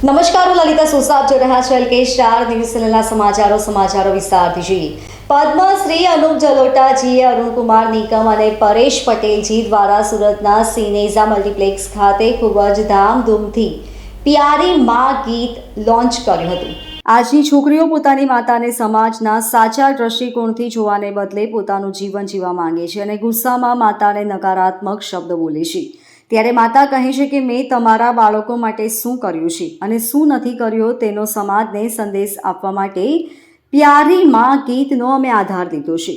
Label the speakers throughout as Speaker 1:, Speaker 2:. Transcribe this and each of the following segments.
Speaker 1: નમસ્કાર, હું લલિતા સોસા. આપ જોઈ રહ્યા છો એલકે સ્ટાર ન્યૂઝ ચેનલના સમાચારો વિસ્તારથી જોઈએ. પદ્મશ્રી અનુપ જલોટાજીએ અરુણકુમાર નિકમ અને પરેશ પટેલજી દ્વારા સુરતના સિનેઝા મલ્ટીપ્લેક્સ ખાતે ખૂબ જ ધામધૂમથી પ્યારી માં ગીત લોન્ચ કર્યું હતું. આજની છોકરીઓ પોતાની માતાને સમાજના સાચા દ્રષ્ટિકોણથી જોવાને બદલે પોતાનું જીવન જીવવા માંગે છે અને ગુસ્સામાં માતાને નકારાત્મક શબ્દ બોલે છે. ત્યારે માતા કહે છે કે મેં તમારા બાળકો માટે શું કર્યું છે અને શું નથી કર્યું તેનો સમાજને સંદેશ આપવા માટે પ્યારી માં ગીતનો અમે આધાર લીધો છે.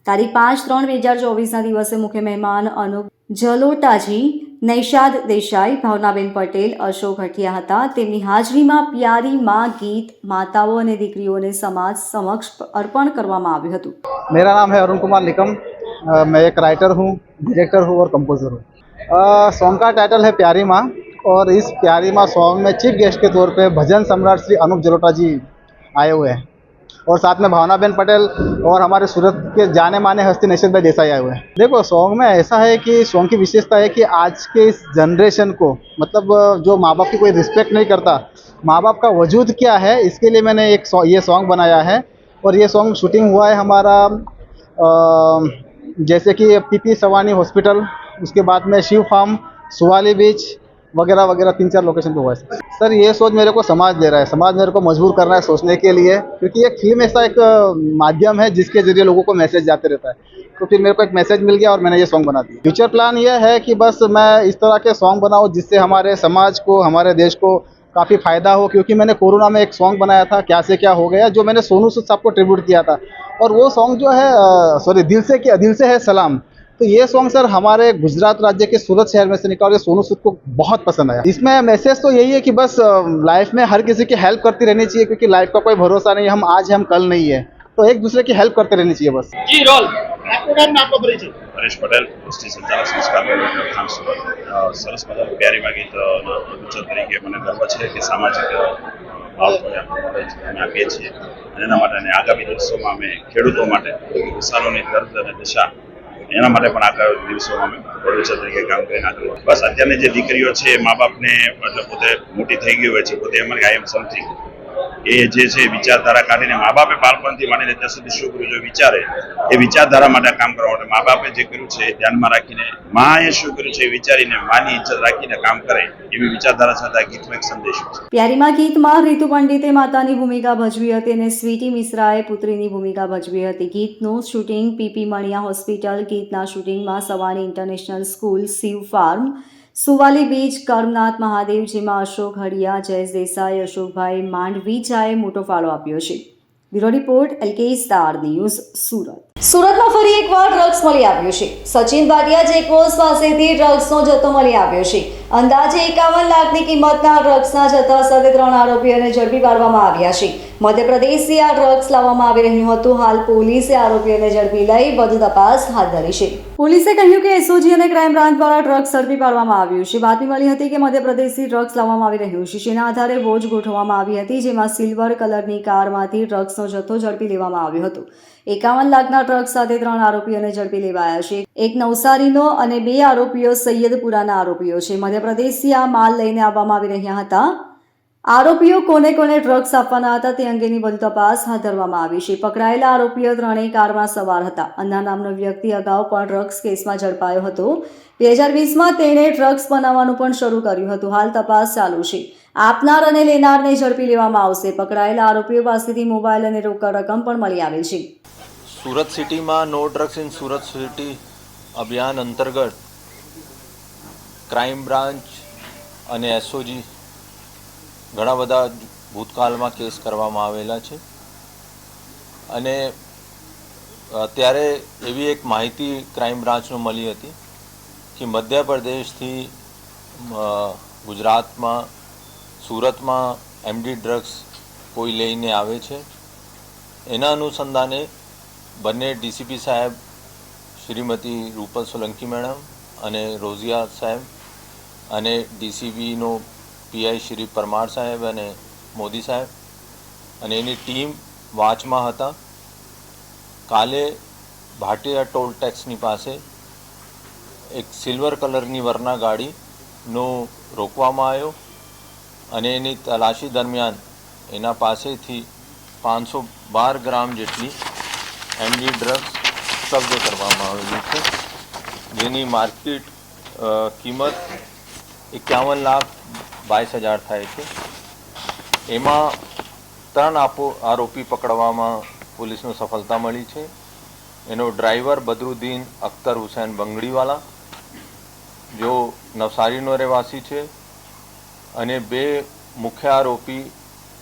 Speaker 1: તારીખ 5/3/2024ના દિવસે મુખ્ય મહેમાન અનુપ જલોટાજી, નૈશાદ દેસાઈ, ભાવનાબેન પટેલ, અશોક હઠિયા હતા. તેમની હાજરીમાં પ્યારી માં ગીત માતાઓ અને દીકરીઓને સમાજ સમક્ષ અર્પણ કરવામાં આવ્યું હતું.
Speaker 2: मेरा नाम है अरुण कुमार निकम. मैं एक राइटर हूँ, डायरेक्टर हूँ और कंपोजर हूँ. सॉन्ग का टाइटल है प्यारी माँ और इस प्यारी माँ सॉन्ग में चीफ गेस्ट के तौर पे भजन सम्राट श्री अनूप जलोटा जी आए हुए हैं और साथ में भावनाबेन पटेल और हमारे सूरत के जाने माने हस्ती नैशाद भाई देसाई आए हुए हैं. देखो, सॉन्ग में ऐसा है कि सॉन्ग की विशेषता है कि आज के इस जनरेशन को मतलब जो माँ बाप की कोई रिस्पेक्ट नहीं करता, माँ बाप का वजूद क्या है, इसके लिए मैंने ये सॉन्ग बनाया है. और ये सॉन्ग शूटिंग हुआ है हमारा जैसे कि पीपी सवानी हॉस्पिटल, उसके बाद में शिव फार्म, सुवाली बीच वगैरह वगैरह 3-4 लोकेशन पे हुआ है. सर, ये सोच मेरे को समाज दे रहा है, समाज मेरे को मजबूर कर रहा है सोचने के लिए, क्योंकि एक फिल्म ऐसा एक माध्यम है जिसके जरिए लोगों को मैसेज जाते रहता है. तो फिर मेरे को एक मैसेज मिल गया और मैंने ये सॉन्ग बना दिया. फ्यूचर प्लान ये है कि बस मैं इस तरह के सॉन्ग बनाऊँ जिससे हमारे समाज को, हमारे देश को काफ़ी फ़ायदा हो. क्योंकि मैंने कोरोना में एक सॉन्ग बनाया था, क्या से क्या हो गया, जो मैंने सोनू सूद साहब को ट्रिब्यूट किया था. और वो सॉन्ग जो है दिल से है सलाम. तो ये सॉन्ग सर हमारे गुजरात राज्य के सूरत शहर में से निकला और ये सोनू सूद को बहुत पसंद आया. इसमें मैसेज तो यही है कि बस लाइफ में हर किसी की हेल्प करती रहनी चाहिए, क्योंकि लाइफ का कोई भरोसा नहीं, हम आज हम कल नहीं है. तो एक दूसरे की हेल्प करते रहनी चाहिए बस.
Speaker 3: जी रोल आपको नाम आपको परिचय.
Speaker 4: પરેશ પટેલ, એસટી સંચાલક સંસ્કાર ખાન સુરત. સરસ મજાનું પ્યારી માં ગીત ગુજરાત તરીકે મને ગર્વ છે કે સામાજિક બાબતોને અમે આપીએ છીએ અને એના માટે અને આગામી દિવસોમાં અમે ખેડૂતો માટે કિસાનોની દર્દ અને દશા એના માટે પણ આગામી દિવસોમાં અમે પ્રોડ્યુસર તરીકે કામ કરીને આગળ. બસ અત્યારની જે દીકરીઓ છે મા બાપને એટલે પોતે મોટી થઈ ગઈ હોય છે, પોતે એમ કે આઈ એમ સમથિંગ, એ જે છે વિચારધારા કાઢીને મા બાપે બાળપણથી માંડીને ત્યાં સુધી શું કર્યું જો વિચારે એ વિચારધારા માટે કામ કરવા માટે મા બાપે જે કર્યું છે એ ધ્યાનમાં રાખીને માએ શું કર્યું છે એ વિચારીને માની ઇજ્જત રાખીને કામ કરે એવી વિચારધારા સાથે આ ગીતમાં એક સંદેશ છે.
Speaker 1: પ્યારીમાં ગીતમાં રીતુ પંડિતે માતાની ભૂમિકા ભજવી હતી અને સ્વીટી મિશ્રાએ પુત્રીની ભૂમિકા ભજવી હતી. ગીતનું શૂટિંગ પીપી મણિયા હોસ્પિટલ. ગીતના શૂટિંગમાં Savani international school, Shiv farm, Suvali beach, Karmanath Mahadev, જેમાં અશોક હડિયા, જયેશ દેસાઈ, અશોકભાઈ માંડવીચાએ મોટો ફાળો આપ્યો છે. Bureau report, LK star news, Surat. સુરતમાં ફરી એકવાર ડ્રગ્સ મળી આવ્યો છે. સચિન ભાટિયા ચેકપોસ્ટ પાસેથી ડ્રગ્સનો જથ્થો મળી આવ્યો છે. અંદાજે 51 લાખની કિંમતના ડ્રગ્સના જથ્થા સાથે 3 આરોપીઓને ઝડપી પાડવામાં આવ્યા છે. મધ્યપ્રદેશથી આ ડ્રગ્સ લાવવામાં આવી રહ્યું હતું. હાલ પોલીસે આરોપીઓને ઝડપી લઈ વધુ તપાસ હાથ ધરી છે. પોલીસે કહ્યું કે એસઓજી અને ક્રાઇમ બ્રાન્ચ દ્વારા ડ્રગ્સ ઝડપી પાડવામાં આવ્યું છે. બાતમી મળી હતી કે મધ્યપ્રદેશથી ડ્રગ્સ લાવવામાં આવી રહ્યું છે. જેના આધારે વોચ ગોઠવવામાં આવી હતી, જેમાં સિલ્વર કલરની કારમાંથી ડ્રગ્સનો જથ્થો ઝડપી લેવામાં આવ્યો હતો. 51 લાખના ડ્રગ્સ સાથે 3 આરોપીઓને ઝડપી લેવાયા છે. એક નવસારીનો અને 2 આરોપીઓ સૈયદપુરાના આરોપીઓ છે. મધ્યપ્રદેશથી આ માલ લઈને આવવામાં આવી રહ્યા હતા. આરોપીઓ કોને કોને ડ્રગ્સ આપવાના હતા તે અંગેની વધુ તપાસ હાથ ધરવામાં આવી છે. પકડાયેલા આરોપીઓ ત્રણેય કારમાં સવાર હતા. અન્ના નામનો વ્યક્તિ અગાઉ પણ ડ્રગ્સ કેસમાં ઝડપાયો હતો. 2020માં તેણે ડ્રગ્સ બનાવવાનું પણ શરૂ કર્યું હતું. હાલ તપાસ ચાલુ છે. આપનાર અને લેનારને ઝડપી લેવામાં આવશે. પકડાયેલા આરોપીઓ પાસેથી મોબાઈલ અને રોકડ રકમ પણ મળી આવેલ છે.
Speaker 5: સુરત સિટીમાં no drugs in Surat city અભિયાન અંતર્ગત ક્રાઇમ બ્રાન્ચ અને એસઓજી ઘણા બધા ભૂતકાળમાં કેસ કરવામાં આવેલા છે અને અત્યારે એવી એક માહિતી ક્રાઇમ બ્રાન્ચને મળી હતી કે મધ્યપ્રદેશથી ગુજરાતમાં સુરતમાં એમડી ડ્રગ્સ કોઈ લઈને આવે છે. એના અનુસંધાને બંને ડીસીપી સાહેબ શ્રીમતી રૂપલ સોલંકી મેડમ અને રોઝિયા સાહેબ અને ડીસીબીનો પીઆઈ શ્રી પરમાર સાહેબ અને મોદી સાહેબ અને એની ટીમ વાંચમાં હતા. કાલે ભાટિયા ટોલ ટેક્સની પાસે એક સિલ્વર કલરની વરના ગાડીનો રોકવામાં આવ્યો અને એની તલાશી દરમિયાન એના પાસેથી 512 ગ્રામ જેટલી એમડી ડ્રગ્સ કબજે કરવામાં આવેલી છે, જેની માર્કેટ કિંમત 51,22,000 થાય છે. એમાં 3 આરોપી પકડવામાં પોલીસને સફળતા મળી છે. એનો ડ્રાઈવર બદરુદ્દીન અખ્તર હુસૈન બંગડીવાલા, જો નવસારીનો રહેવાસી છે, અને 2 મુખ્ય આરોપી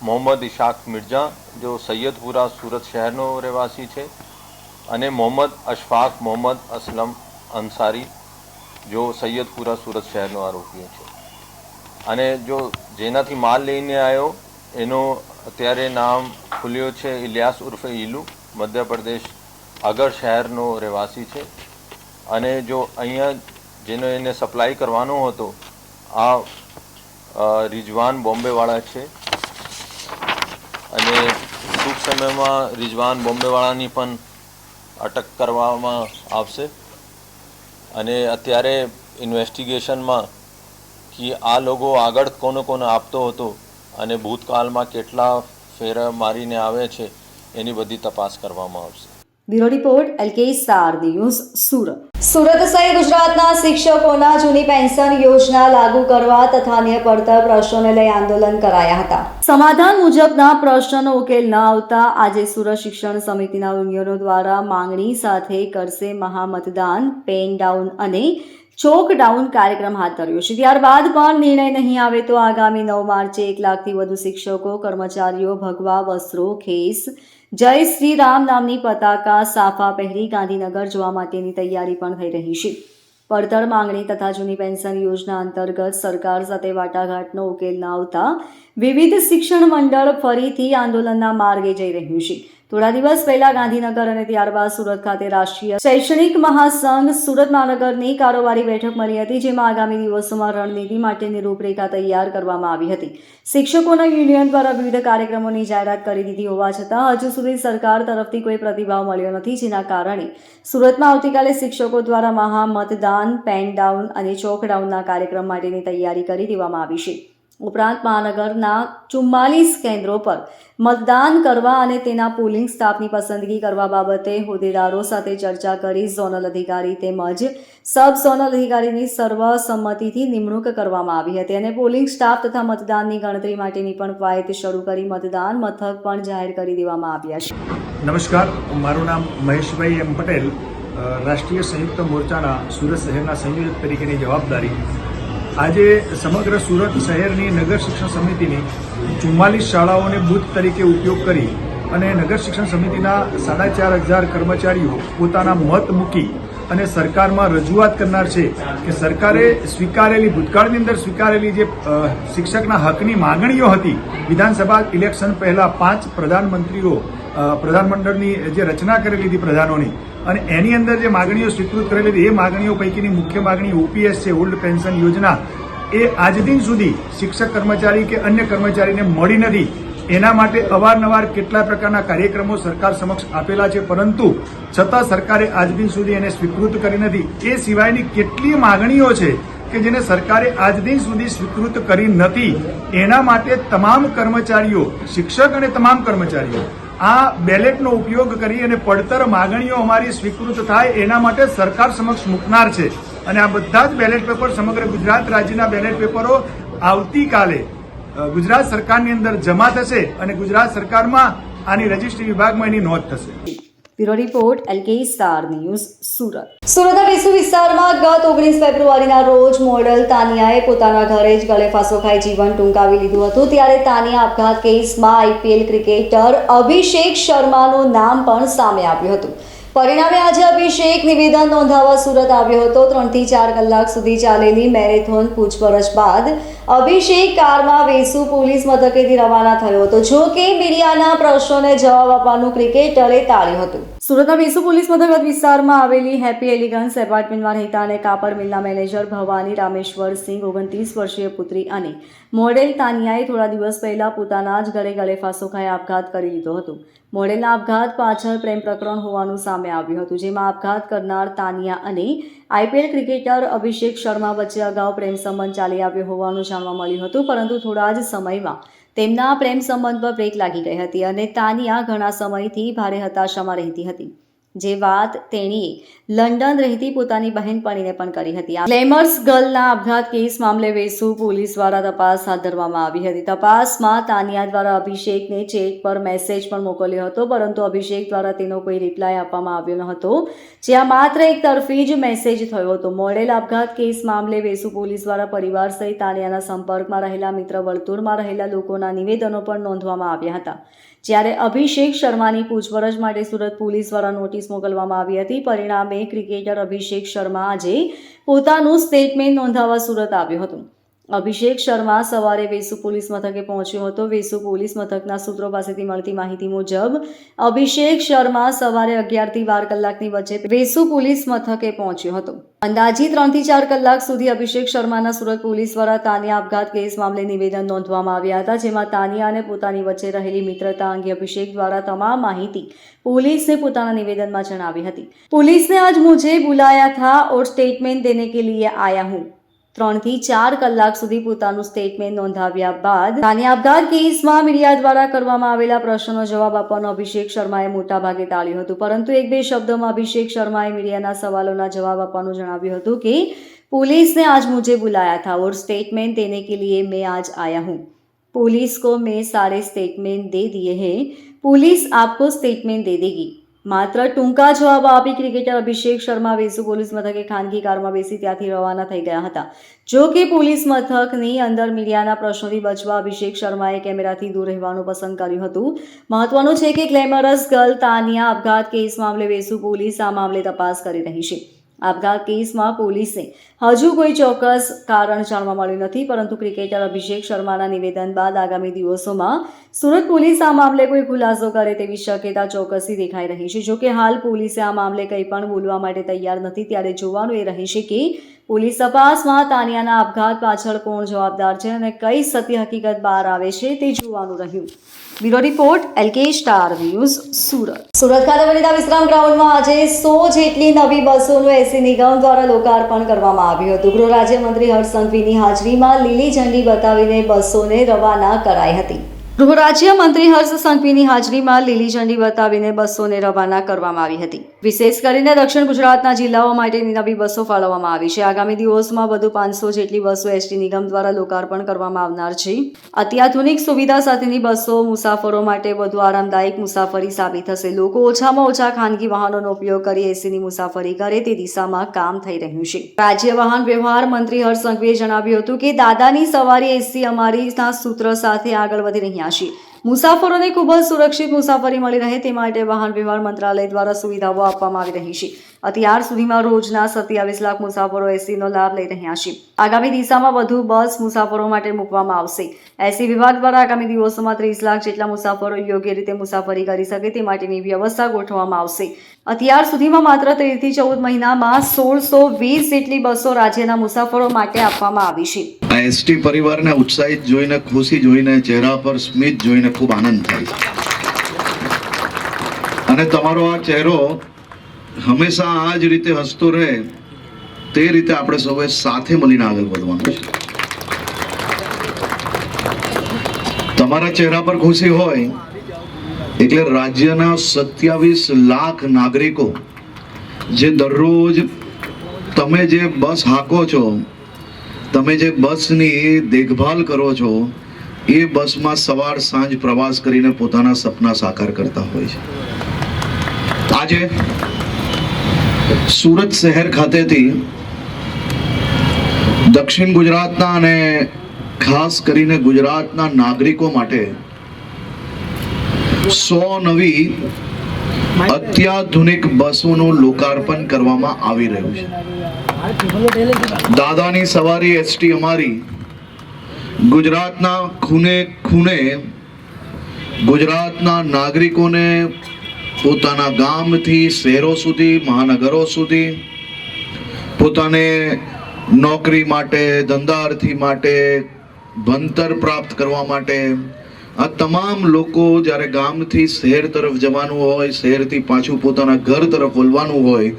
Speaker 5: મોહમ્મદ ઇશાક મિર્જા, જો સૈયદપુરા સુરત શહેરનો રહેવાસી છે, અને મોહમ્મદ અશફાક મોહમ્મદ અસલમ અંસારી, જો સૈયદપુરા સુરત શહેરનો આરોપી છે. અને જો જેનાથી માલ લઈને આવ્યો એનો અત્યારે નામ ખુલ્યો છે ઇલિયાસ ઉર્ફે ઈલુ, મધ્યપ્રદેશ અગર શહેરનો રહેવાસી છે. અને જો અહીંયા જેનો એને સપ્લાય કરવાનો હતો આ રિજવાન બોમ્બેવાળા છે, અને ટૂંક સમયમાં રિજવાન બોમ્બેવાળાની પણ અટક કરવામાં આવશે. અને અત્યારે ઇન્વેસ્ટિગેશનમાં કે આ લોકો આગળ કોને કોને આપતો હતો અને ભૂતકાળમાં કેટલા ફેરા મારીને આવે છે એની બધી તપાસ કરવામાં આવશે.
Speaker 1: Bureau report LK star news Surat. Surat સહિત ગુજરાતના શિક્ષકોના જૂની પેન્શન યોજના લાગુ કરવા તથા અન્ય પડતર પ્રશ્નોને લઈ આંદોલન કરાયા હતા. સમાધાન મુજબના પ્રશ્નનો ઉકેલ ન આવતા આજે સુરત શિક્ષણ સમિતિના યુનિયનો દ્વારા માંગણી સાથે કરશે મહામતદાન, પેન ડાઉન અને ચોક ડાઉન કાર્યક્રમ હાથ ધર્યો છે. ત્યારબાદ પણ નિર્ણય નહીં આવે તો આગામી 9 માર્ચે 1 લાખથી વધુ શિક્ષકો કર્મચારીઓ ભગવા વસ્ત્રો, ખેસ, જય શ્રી રામ નામની પતાકા, સાફા પહેરી ગાંધીનગર જવા માટેની તૈયારી પણ થઈ રહી છે. પડતર માંગણી તથા જૂની પેન્શન યોજના અંતર્ગત સરકાર સાથે વાટાઘાટનો ઉકેલ ન આવતા વિવિધ શિક્ષણ મંડળ ફરીથી આંદોલનના માર્ગે જઈ રહ્યું છે. થોડા દિવસ પહેલા ગાંધીનગર અને ત્યારબાદ સુરત ખાતે રાષ્ટ્રીય શૈક્ષણિક મહાસંઘ સુરત મહાનગરની કારોબારી બેઠક મળી હતી, જેમાં આગામી દિવસોમાં રણનીતિ માટેની રૂપરેખા તૈયાર કરવામાં આવી હતી. શિક્ષકોના યુનિયન દ્વારા વિવિધ કાર્યક્રમોની જાહેરાત કરી દીધી હોવા છતાં હજુ સુધી સરકાર તરફથી કોઈ પ્રતિભાવ મળ્યો નથી, જેના કારણે સુરતમાં આવતીકાલે શિક્ષકો દ્વારા મહામતદાન, પેન ડાઉન અને ચોક ડાઉનના કાર્યક્રમ માટેની તૈયારી કરી દેવામાં આવી છે. ઉપરાંત મહાનગરના 44 કેન્દ્રો પર મતદાન કરવા અને તેના પોલિંગ સ્ટાફની પસંદગી કરવા બાબતે હોદ્દેદારો સાથે ચર્ચા કરી ઝોનલ અધિકારી તેમજ સબ ઝોનલ અધિકારીની સર્વસંમતિથી નિમણૂક કરવામાં આવી હતી અને પોલિંગ સ્ટાફ તથા મતદાનની ગણતરી માટેની પણ કવાયત શરૂ કરી મતદાન મથક પણ જાહેર કરી દેવામાં આવ્યા છે.
Speaker 6: નમસ્કાર, મારું નામ મહેશભાઈ એમ પટેલ, રાષ્ટ્રીય સંયુક્ત મોરચાના સુરત શહેરના સંયોજક તરીકેની જવાબદારી. આજે સમગ્ર સુરત શહેરની નગર શિક્ષણ સમિતિની 44 શાળાઓને બૂથ તરીકે ઉપયોગ કરી અને નગર શિક્ષણ સમિતિના 4,500 કર્મચારીઓ પોતાના મત મૂકી અને સરકારમાં રજૂઆત કરનાર છે કે સરકારે સ્વીકારેલી ભૂતકાળની અંદર સ્વીકારેલી જે શિક્ષકના હકની માંગણીઓ હતી, વિધાનસભા ઇલેક્શન પહેલા 5 પ્રધાનમંત્રીઓ પ્રધાનમંડળની જે રચના કરેલી હતી પ્રધાનોની, અને એની અંદર જે માંગણીઓ સ્વીકૃત કરેલી હતી એ માંગણીઓ પૈકીની મુખ્ય માંગણી OPS છે, ઓલ્ડ પેન્શન યોજના, એ આજ દિન સુધી શિક્ષક કર્મચારી કે અન્ય કર્મચારીને મળી નથી. એના માટે અવારનવાર કેટલા પ્રકારના કાર્યક્રમો સરકાર સમક્ષ આપેલા છે, પરંતુ છતાં સરકારે આજ દિન સુધી એને સ્વીકૃત કરી નથી. એ સિવાયની કેટલી માંગણીઓ છે કે જેને સરકારે આજ દિન સુધી સ્વીકૃત કરી નથી. એના માટે તમામ કર્મચારીઓ, શિક્ષક અને તમામ કર્મચારીઓ આ બેલેટનો ઉપયોગ કરી અને પડતર માંગણીઓ અમારી સ્વીકૃત થાય એના માટે સરકાર સમક્ષ મૂકનાર છે. અને આ બધા જ બેલેટ પેપર, સમગ્ર ગુજરાત રાજ્યના બેલેટ પેપરો આવતીકાલે ગુજરાત સરકારની અંદર જમા થશે અને ગુજરાત સરકારમાં આની રજિસ્ટ્રી વિભાગમાં એની નોંધ થશે.
Speaker 1: Bureau report LK star news Surat. સુરતના ટીસુ વિસ્તારમાં ગત 19 ફેબ્રુઆરીના રોજ મોડલ તાનિયાએ પોતાના ઘરે જ ગળે ફાંસો ખાઈ જીવન ટૂંકાવી લીધું હતું. ત્યારે તાનિયા આપઘાત કેસમાં IPL ક્રિકેટર અભિષેક શર્માનું નામ પણ સામે આવ્યું હતું. પરિણામે આજે અભિષેક નિવેદન નોંધાવવા સુરત આવ્યો હતો. 3 થી 4 કલાક સુધી ચાલેલી મેરેથોન પૂછપરછ બાદ અભિષેક કારમાં વેસુ પોલીસ મથકેથી રવાના થયો હતો. જો કે મીડિયાના પ્રશ્નોને જવાબ આપવાનું ક્રિકેટરે ટાળ્યું હતું. સુરતના વેસુ પોલીસ મથક વિસ્તારમાં આવેલી હેપી એલિગન્સ એપાર્ટમેન્ટમાં રહેતા અને કાપડ મિલના મેનેજર ભવાની રામેશ્વર સિંહ 29 વર્ષીય પુત્રી અને મોડેલ તાનિયાએ થોડા દિવસ પહેલા પોતાના જ ઘરે ગળેફાંસો ખાઈ આપઘાત કરી લીધો હતો. મોડેલના આપઘાત પાછળ પ્રેમ પ્રકરણ હોવાનું સામે આવ્યું હતું, જેમાં આપઘાત કરનાર તાનિયા અને IPL ક્રિકેટર અભિષેક શર્મા વચ્ચે અગાઉ પ્રેમ સંબંધ ચાલી આવ્યો હોવાનું જાણવા મળ્યું હતું, પરંતુ થોડા જ સમયમાં તેમના પ્રેમ સંબંધ પર બ્રેક લાગી ગઈ હતી અને તાનિયા ઘણા સમયથી ભારે હતાશામાં રહેતી હતી, જે વાત તેણીએ લંડન રહેતી પોતાની બહેનપણીને પણ કરી હતી. ગ્લેમર્સ ગર્લના આપઘાત કેસ મામલે વેસુ પોલીસ દ્વારા તપાસ હાથ ધરવામાં આવી હતી. તપાસમાં તાનિયા દ્વારા અભિષેકને ચેટ પર મેસેજ પણ મોકલ્યો હતો, પરંતુ અભિષેક દ્વારા તેનો કોઈ રિપ્લાય આપવામાં આવ્યો ન હતો, જ્યાં માત્ર એક તરફી જ મેસેજ થયો હતો. મોડેલ આપઘાત કેસ મામલે વેસુ પોલીસ દ્વારા પરિવાર સહિત તાનિયાના સંપર્કમાં રહેલા મિત્ર વર્તુળમાં રહેલા લોકોના નિવેદનો પણ નોંધવામાં આવ્યા હતા. જ્યારે અભિષેક શર્માની પૂછપરછ માટે સુરત પોલીસ દ્વારા નોટિસ મોકલવામાં આવી હતી. પરિણામે ક્રિકેટર અભિષેક શર્મા આજે પોતાનું સ્ટેટમેન્ટ નોંધાવવા સુરત આવ્યો હતો. અભિષેક શર્મા સવારે વેસુ પોલીસ મથકે પહોંચ્યો હતો. વેસુ પોલીસ મથકના સૂત્રો પાસેથી મળતી માહિતી મુજબ અભિષેક શર્મા સવારે 11 થી 12 કલાકની વચ્ચે વેસુ પોલીસ મથકે પહોંચ્યો હતો. અંદાજિત 3 થી 4 કલાક સુધી અભિષેક શર્માના સુરત પોલીસ દ્વારા તાનિયા આપઘાત કેસ મામલે નિવેદન નોંધવામાં આવ્યા હતા, જેમાં તાનિયા અને પોતાની વચ્ચે રહેલી મિત્રતા અંગે અભિષેક દ્વારા તમામ માહિતી पुलिस ने પોતાના નિવેદનમાં જણાવી હતી. पुलिस ने आज मुझे बुलाया था और स्टेटमेंट देने के लिए आया हूँ. 3 થી 4 કલાક સુધી પોતાનું સ્ટેટમેન્ટ નોંધાવ્યા બાદ તાનિયા આપઘાત કેસમાં મીડિયા દ્વારા કરવામાં આવેલા પ્રશ્નનો જવાબ આપવાનો અભિષેક શર્માએ મોટાભાગે ટાળ્યું હતું, પરંતુ 1-2 શબ્દોમાં અભિષેક શર્માએ મીડિયાના સવાલોના જવાબ આપવાનું જણાવ્યું હતું કે पुलिस ने आज मुझे बुलाया था और स्टेटमेंट देने के लिए मैं आज आया हूँ. पुलिस को मैं सारे स्टेटमेंट दे दिए हैं. पुलिस आपको स्टेटमेंट दे देगी. માત્ર ટૂંકા જવાબ આપી ક્રિકેટર અભિષેક શર્મા વેસુ પોલીસ મથકે ખાનગી કારમાં બેસી ત્યાંથી રવાના થઈ ગયા હતા. જો કે પોલીસ મથકની અંદર મીડિયાના પ્રશ્નોથી બચવા અભિષેક શર્માએ કેમેરાથી દૂર રહેવાનું પસંદ કર્યું હતું. મહત્વનું છે કે ગ્લેમરસ ગર્લ તાનિયા આપઘાત કેસ મામલે વેસુ પોલીસ આ મામલે તપાસ કરી રહી છે. આપઘાત કેસમાં પોલીસને હજુ કોઈ ચોક્કસ કારણ જાણવા મળ્યું નથી, પરંતુ ક્રિકેટર અભિષેક શર્માના નિવેદન બાદ આગામી દિવસોમાં સુરત પોલીસ આ મામલે કોઈ ખુલાસો કરે તેવી શક્યતા ચોક્કસથી દેખાઈ રહી છે. જોકે હાલ પોલીસે આ મામલે કંઈ પણ બોલવા માટે તૈયાર નથી, ત્યારે જોવાનું એ રહેશે કે પોલીસ તપાસમાં તાનિયાના આપઘાત પાછળ કોણ જવાબદાર છે અને કઈ સત્ય હકીકત બહાર આવે છે તે જોવાનું રહ્યું. Bureau report LK star news Surat. Surat ખાતે બનેલા વિશ્રામ ગ્રાઉન્ડમાં આજે 100 જેટલી નવી બસોનું એસી નિગમ દ્વારા લોકાર્પણ કરવામાં આવ્યું હતું. ગૃહ રાજ્યમંત્રી હર્ષ સંઘવીની હાજરીમાં લીલી ઝંડી બતાવીને બસોને રવાના કરાઈ હતી. ગૃહ રાજ્યમંત્રી હર્ષ સંઘવીની હાજરીમાં લીલી ઝંડી બતાવીને બસોને રવાના કરવામાં આવી હતી. વિશેષ કરીને દક્ષિણ ગુજરાતના જિલ્લાઓ માટેની નવી બસો ફાળવવામાં આવી છે. આગામી દિવસોમાં વધુ 500 જેટલી બસો એસટી નિગમ દ્વારા લોકાર્પણ કરવામાં આવનાર છે. અત્યાધુનિક સુવિધા સાથેની બસો મુસાફરો માટે વધુ આરામદાયક મુસાફરી સાબિત થશે. લોકો ઓછામાં ઓછા ખાનગી વાહનોનો ઉપયોગ કરી એસીની મુસાફરી કરે તે દિશામાં કામ થઈ રહ્યું છે. રાજ્ય વાહન વ્યવહાર મંત્રી હર્ષ સંઘવીએ જણાવ્યું હતું કે દાદાની સવારી એસી અમારીના સૂત્ર સાથે આગળ વધી રહ્યા છે. મુસાફરોને ખૂબ જ સુરક્ષિત મુસાફરી મળી રહે તે માટે વાહન વ્યવહાર મંત્રાલય દ્વારા સુવિધાઓ આપવામાં આવી રહી છે. અત્યાર સુધીમાં રોજના 27 લાખ મુસાફરો એસીનો લાભ લઈ રહ્યા છે. આગામી દિશામાં વધુ બસ મુસાફરો માટે મૂકવામાં આવશે. એસી વિભાગ દ્વારા આગામી દિવસોમાં 30 લાખ જેટલા મુસાફરો યોગ્ય રીતે મુસાફરી કરી શકે તે માટેની વ્યવસ્થા ગોઠવવામાં આવશે. અત્યાર સુધીમાં માત્ર 13 થી 14 મહિનામાં 1620 જેટલી બસો રાજ્યના મુસાફરો માટે આપવામાં આવી છે.
Speaker 7: આ એસટી પરિવારને ઉત્સાહિત જોઈને, ખુશી જોઈને, ચહેરા પર સ્મિત જોઈને ખૂબ આનંદ થાય અને તમારો આ ચહેરો હંમેશા આ જ રીતે હસતો રહે તે રીતે આપણે સૌએ સાથે મળીને આગળ વધવાનું છે. તમારા ચહેરા પર ખુશી હોય એટલે રાજ્યના 27 લાખ નાગરિકો જે દરરોજ તમે જે બસ હાંકો છો, તમે જે બસની દેખભાલ કરો છો, એ બસમાં સવાર સાંજ પ્રવાસ કરીને પોતાના સપના સાકાર કરતા હોય છે. આજે સુરત શહેર ખાતેથી દક્ષિણ ગુજરાતના અને ખાસ કરીને ગુજરાતના નાગરિકો માટે 100 નવી અત્યાધુનિક બસોનું લોકાર્પણ કરવામાં આવી રહ્યું છે. દાદાની સવારી એસટી અમારી ગુજરાતના ખૂણે ખૂણે ગુજરાતના નાગરિકોને પોતાના ગામથી શહેરો સુધી, મહાનગરો સુધી, પોતાને નોકરી માટે, ધંધાર્થી માટે, ભણતર પ્રાપ્ત કરવા માટે આ તમામ લોકો જ્યારે ગામથી શહેર તરફ જવાનું હોય, શહેરથી પાછું પોતાના ઘર તરફ વળવાનું હોય,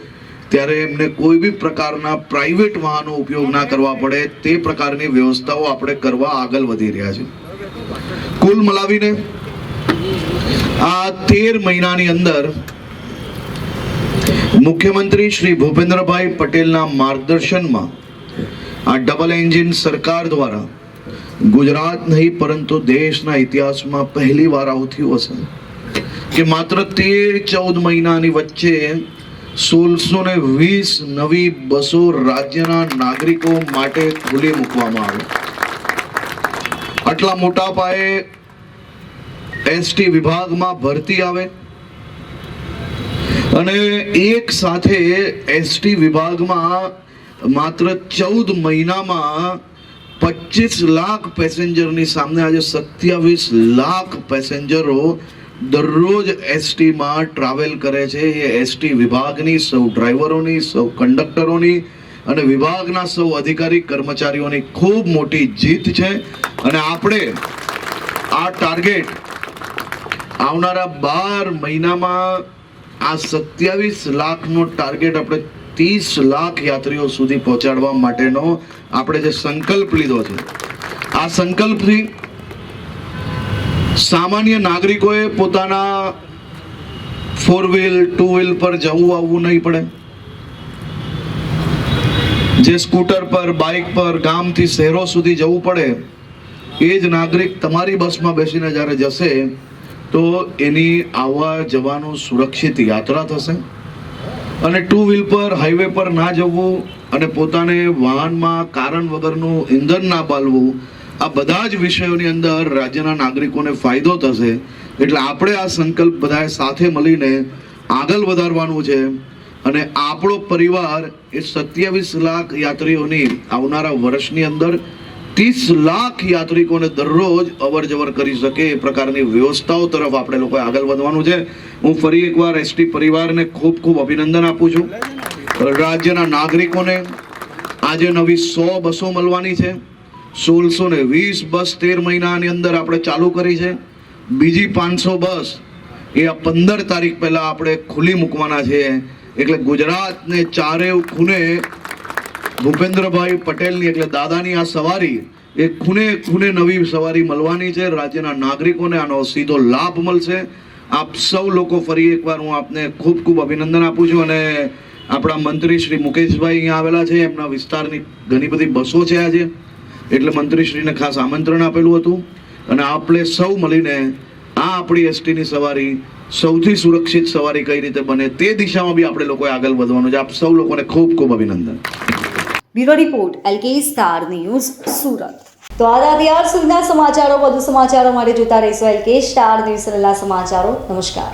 Speaker 7: ત્યારે એમને કોઈ બી પ્રકારના પ્રાઇવેટ વાહનો ઉપયોગ ના કરવા પડે તે પ્રકારની વ્યવસ્થાઓ આપણે કરવા આગળ વધી રહ્યા છે. કુલ મલાવીને આ 13 મહિનાની અંદર મુખ્યમંત્રી શ્રી ભૂપેન્દ્રભાઈ પટેલના માર્ગદર્શનમાં આ ડબલ એન્જિન સરકાર દ્વારા ગુજરાત નહીં પરંતુ દેશના ઇતિહાસમાં પહેલી વાર આવું થયું હશે કે માત્ર 13-14 મહિનાની વચ્ચે 1620 નવી બસો રાજ્યના નાગરિકો માટે ખુલ્લી મૂકવામાં આવી. આટલા મોટા પાયે એસટી વિભાગમાં ભરતી આવે અને એક સાથે એસટી વિભાગમાં માત્ર 14 મહિનામાં 25 લાખ પેસેન્જરની સામે આજે 27 લાખ પેસેન્જરો દરરોજ એસટીમાં ટ્રાવેલ કરે છે. એ એસટી વિભાગની સૌ ડ્રાઈવરોની, સૌ કંડક્ટરોની અને વિભાગના સૌ અધિકારી કર્મચારીઓની ખૂબ મોટી જીત છે. અને આપણે આ ટાર્ગેટ આવનારા 12 મહિનામાં આ 27 લાખનો ટાર્ગેટ આપણે 30 લાખ યાત્રીઓ સુધી પહોંચાડવા માટેનો આપણે જે સંકલ્પ લીધો છે, આ સંકલ્પથી સામાન્ય નાગરિકોએ પોતાના 4 વ્હીલ 2 વ્હીલ પર જવું આવવું નહીં પડે. જે સ્કૂટર પર, બાઇક પર ગામથી શહેરો સુધી જવું પડે એ જ નાગરિક તમારી બસમાં બેસીને જ્યારે જશે તો એની આવવા જવાનું સુરક્ષિત યાત્રા થશે. અને 2 વ્હીલ પર હાઈવે પર ના જવું અને પોતાને વાહનમાં કારણ વગરનું ઈંધણ ના બાળવું, આ બધા જ વિષયોની અંદર રાજ્યના નાગરિકોને ફાયદો થશે. એટલે આપણે આ સંકલ્પ બધાએ સાથે મળીને આગળ વધારવાનું છે. અને આપણો પરિવાર એ 27 લાખ યાત્રીઓની આવનારા વર્ષની અંદર 30 લાખ યાત્રિકોને દરરોજ અવર જવર કરી શકે એ પ્રકારની વ્યવસ્થાઓ તરફ આપણે લોકોએ આગળ વધવાનું છે. હું ફરી એકવાર એસટી પરિવારને ખૂબ ખૂબ અભિનંદન આપું છું. રાજ્યના નાગરિકોને આજે નવી 100 બસો મળવાની છે. 1620 બસ 13 મહિનાની અંદર આપણે ચાલુ કરી છે. બીજી 500 બસ એ આ 15 તારીખ પહેલા આપણે ખુલ્લી મૂકવાના છે. એટલે ગુજરાતને ચારે ખૂણે ભૂપેન્દ્રભાઈ પટેલની એટલે દાદાની આ સવારી એ ખૂણે ખૂણે નવી સવારી મળવાની છે. રાજ્યના નાગરિકોને આનો સીધો લાભ મળશે. આપ સૌ લોકો ફરી એકવાર હું આપને ખૂબ ખૂબ અભિનંદન આપું છું. અને આપણા મંત્રી શ્રી મુકેશભાઈ અહીંયા આવેલા છે, એમના વિસ્તારની ઘણી બધી બસો છે આજે, એટલે મંત્રીશ્રીને ખાસ આમંત્રણ આપેલું હતું. અને આપણે સૌ મળીને આ આપણી એસટીની સવારી સૌથી સુરક્ષિત સવારી કઈ રીતે બને તે દિશામાં બી આપણે લોકોએ આગળ વધવાનું છે. આપ સૌ લોકોને ખૂબ ખૂબ અભિનંદન.
Speaker 1: Bureau report LK star news Surat. તો આ અત્યાર સુધીના સમાચારો. વધુ સમાચારો માટે જોતા રહેશો LK સ્ટાર ન્યૂઝ સમાચારો. નમસ્કાર.